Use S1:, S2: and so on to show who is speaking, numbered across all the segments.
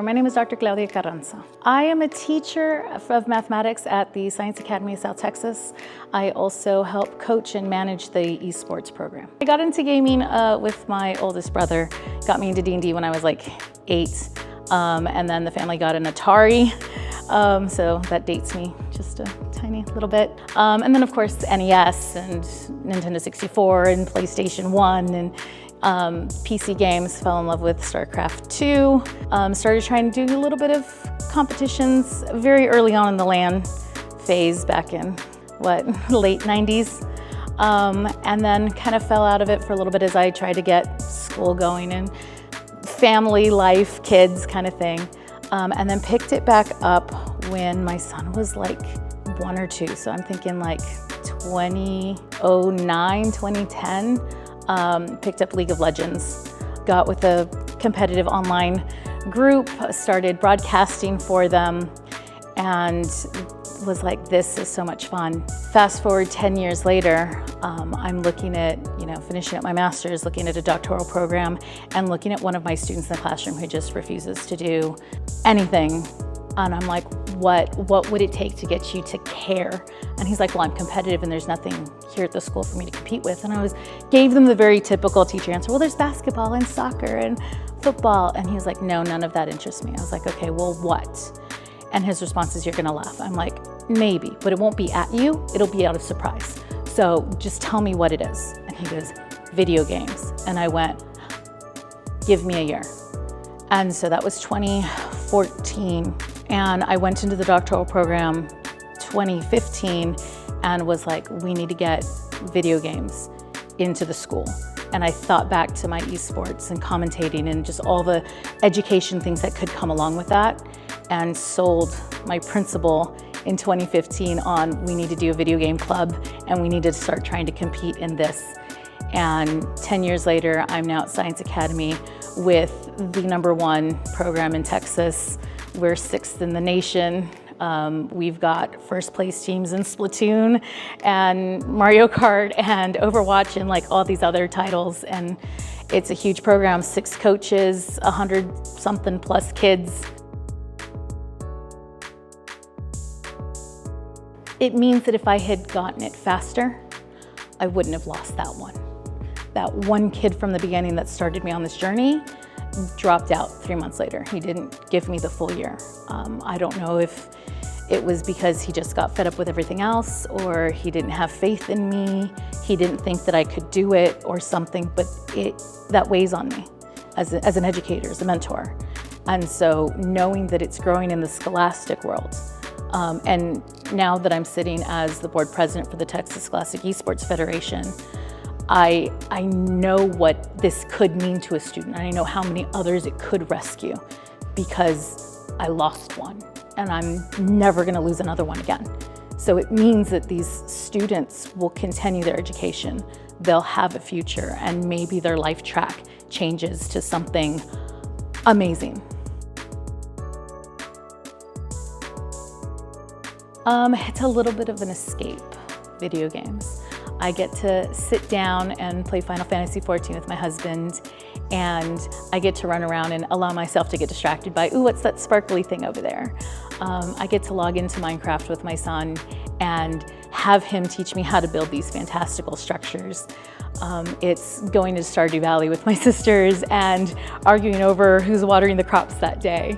S1: My name is Dr. Claudia Carranza. I am a teacher of mathematics at the Science Academy of South Texas. I also help coach and manage the esports program. I got into gaming with my oldest brother. Got me into D&D when I was like 8. And then the family got an Atari. So that dates me just a tiny little bit. And then of course the NES and Nintendo 64 and PlayStation 1 and PC games. Fell in love with StarCraft 2. Started trying to do a little bit of competitions very early on in the LAN phase back in, late 90s. And then kind of fell out of it for a little bit as I tried to get school going and family life, kids kind of thing. And then picked it back up when my son was like 1 or 2. So I'm thinking like 2009, 2010. Picked up League of Legends, got with a competitive online group, started broadcasting for them, and was like, this is so much fun. Fast forward 10 years later, I'm looking at, finishing up my master's, looking at a doctoral program, and looking at one of my students in the classroom who just refuses to do anything. And I'm like, what would it take to get you to care? And he's like, well, I'm competitive and there's nothing here at the school for me to compete with. And I gave them the very typical teacher answer, well, there's basketball and soccer and football. And he was like, no, none of that interests me. I was like, okay, well, what? And his response is, you're gonna laugh. I'm like, maybe, but it won't be at you, it'll be out of surprise. So just tell me what it is. And he goes, video games. And I went, give me a year. And so that was 2014. And I went into the doctoral program 2015 and was like, we need to get video games into the school. And I thought back to my esports and commentating and just all the education things that could come along with that, and sold my principal in 2015 on, we need to do a video game club and we need to start trying to compete in this. And 10 years later, I'm now at Science Academy with the #1 program in Texas. We're 6th in the nation. We've got first place teams in Splatoon and Mario Kart and Overwatch and like all these other titles. And it's a huge program, 6 coaches, 100-something plus kids. It means that if I had gotten it faster, I wouldn't have lost that one. That one kid from the beginning that started me on this journey dropped out 3 months later. He didn't give me the full year. I don't know if it was because he just got fed up with everything else, or he didn't have faith in me. He didn't think that I could do it or something, but that weighs on me as an educator, as a mentor. And so knowing that it's growing in the scholastic world, and now that I'm sitting as the board president for the Texas Scholastic Esports Federation, I know what this could mean to a student, and I know how many others it could rescue, because I lost one and I'm never gonna lose another one again. So it means that these students will continue their education, they'll have a future, and maybe their life track changes to something amazing. It's a little bit of an escape, video games. I get to sit down and play Final Fantasy XIV with my husband, and I get to run around and allow myself to get distracted by, ooh, what's that sparkly thing over there? I get to log into Minecraft with my son and have him teach me how to build these fantastical structures. It's going to Stardew Valley with my sisters and arguing over who's watering the crops that day.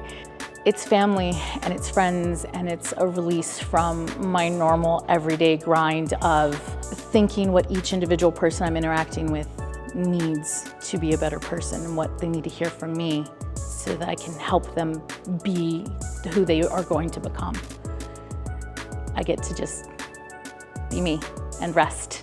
S1: It's family and it's friends, and it's a release from my normal everyday grind of thinking what each individual person I'm interacting with needs to be a better person and what they need to hear from me so that I can help them be who they are going to become. I get to just be me and rest.